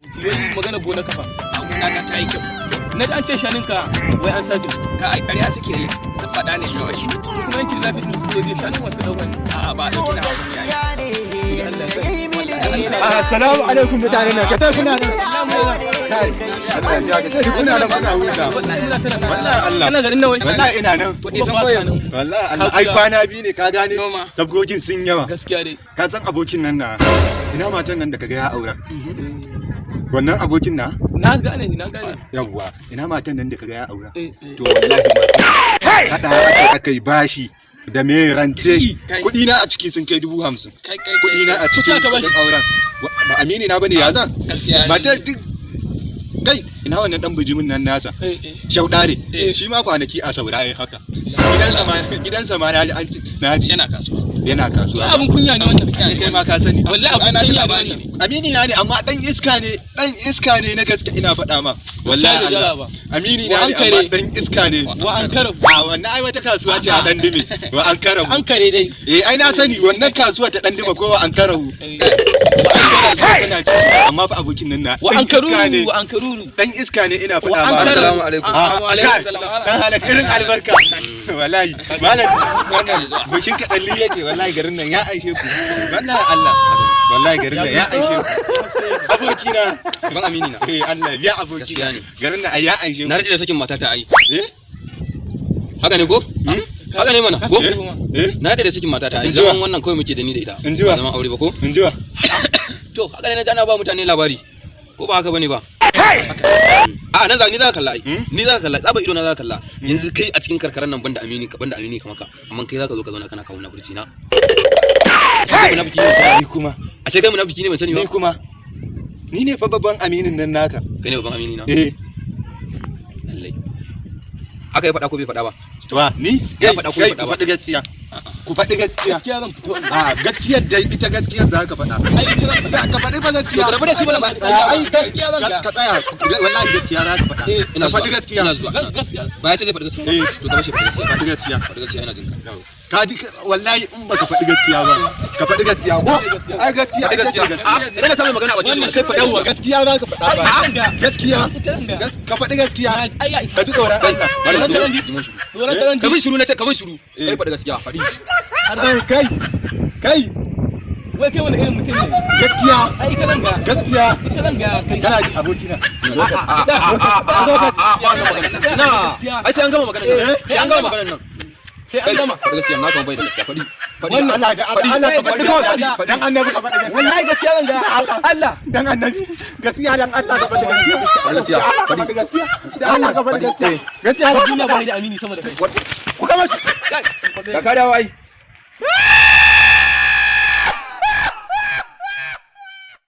wani magana gona kafa gona ta yi kyau na da an ce shaninka wai an sace ka ai ƙarya suke yi sun faɗa ne kawai kuma yankin lafiya sun suke zai shanin wasu ɗaukan a'a ba a ɗauki na assalamu alaikum mutanen nan ka kuna nan kuna nan kuna huta wallahi Allah kana garin nan wai wallahi ina nan wallahi Allah ai kwana biyu ne ka gane sabgogin sun yawa gaskiya dai ka san abokin nan na ina matan nan da kaga ya aura wannan abokin na gane yawwa ina matan nan da kaga ya aura to wallahi hada aka yi bashi da me rance kudi na a ciki sun kai 50,000 kudi na a ciki da auren ba amini na bane ya zan matar duk kai ina wannan dan bijimin nan nasa shaudare shi ma kwanaki a saurayi haka gidansa ma na ji yana kasuwa abun kunya ne wannan kai ma ka sani wallahi abun kunya bane amini na ne amma dan iska ne na gaske ina faɗa ma wallahi Allah amini na ne amma dan iska ne wa ankara wannan ai wata kasuwa ce a dan dime wa ankara ankare dai ai na sani wannan kasuwa ta dan dime ko wa ankara amma fa abokin nan na wa ankaruru dan iska ne ina faɗa ma assalamu alaikum dan halaka irin albarka wallahi malam wannan bushin ka dalli yake wallahi garin nan ya aishe ku wallahi Allah wallahi garin nan ya aishe ku abokina ban amini na Allah ya abokina garin nan ya aishe ku na rade da sakin mata ta ai haka ne ko haka ne mana ko na rade da sakin mata ta ai zaman wannan kawai muke da ni da ita ba zaman aure ba ko injiwa to haka ne na jana ba mutane labari ko ba haka bane ba a nan ni za ka kalla ai ni za ka kalla tsaba ido na za ka kalla yanzu kai a cikin karkaran nan banda amini kamar ka amma kai za ka zo ka zauna kana kawo na burci na ashe kai munafiki ne ban sani ba ni kuma ni ne fa babban aminin nan naka kai ne babban amini na lallai aka yi faɗa ko bai faɗa ba to ni ya faɗa ko bai faɗa ba faɗi gaskiya ku faɗi gaskiya zan fito gaskiyar da ita gaskiyar za ka faɗa ka faɗi ba gaskiya ka rabu da shi ba ai gaskiya ka tsaya wallahi gaskiya za ka faɗa ina faɗi gaskiya ina zuwa ba ya ce zai faɗi gaskiya to ka bashi faɗi gaskiya ina jin ka ji wallahi in baka faɗi gaskiya ba ka faɗi gaskiya ko ai gaskiya faɗi gaskiya idan ka samu magana a wajen wannan sai faɗa wa gaskiya za ka faɗa ba gaskiya ka faɗi gaskiya ka ji tsoron Allah ka bin shiru na ce ka bin shiru kai faɗi gaskiya faɗi kai wai kai wani irin mutum ne gaskiya ai ka zanga gaskiya ita zanga kai kana ji abokina ai sai an gama magana nan sai an gama magana nan sai an gama faɗi gaskiya na kan bai da gaskiya faɗi wannan Allah ga Allah ka faɗi kawai dan annabi ka faɗi gaskiya wallahi gaskiya zanga Allah dan annabi gaskiya dan Allah ka faɗi gaskiya faɗi gaskiya dan Allah ka faɗi gaskiya gaskiya duniya ba da amini sama da kai ku kama shi ka dawo ai